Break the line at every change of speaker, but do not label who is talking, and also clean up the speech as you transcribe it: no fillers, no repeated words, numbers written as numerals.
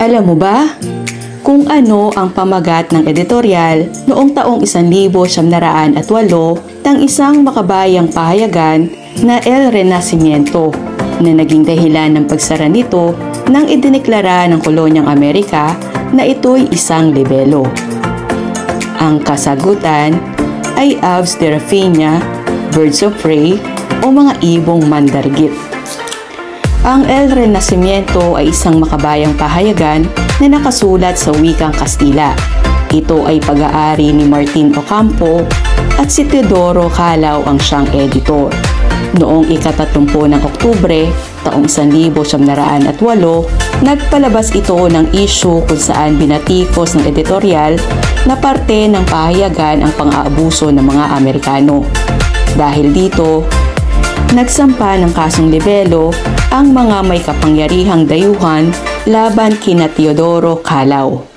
Alam mo ba kung ano ang pamagat ng editorial noong taong 1908 ng isang makabayang pahayagan na El Renacimiento na naging dahilan ng pagsara nito nang idineklara ng kolonyang Amerika na ito'y isang libelo? Ang kasagutan ay Aves de Rapiña, Birds of Prey o mga ibong mandargit. Ang El Renacimiento ay isang makabayang pahayagan na nakasulat sa wikang Kastila. Ito ay pag-aari ni Martin Ocampo at si Teodoro Calao ang siyang editor. Noong ika-30 ng Oktubre, taong 1908, nagpalabas ito ng issue kung saan binatikos ng editorial na parte ng pahayagan ang pang-aabuso ng mga Amerikano. Dahil dito, nagsampa ng kasong libelo ang mga may kapangyarihang dayuhan laban kina Teodoro Calao.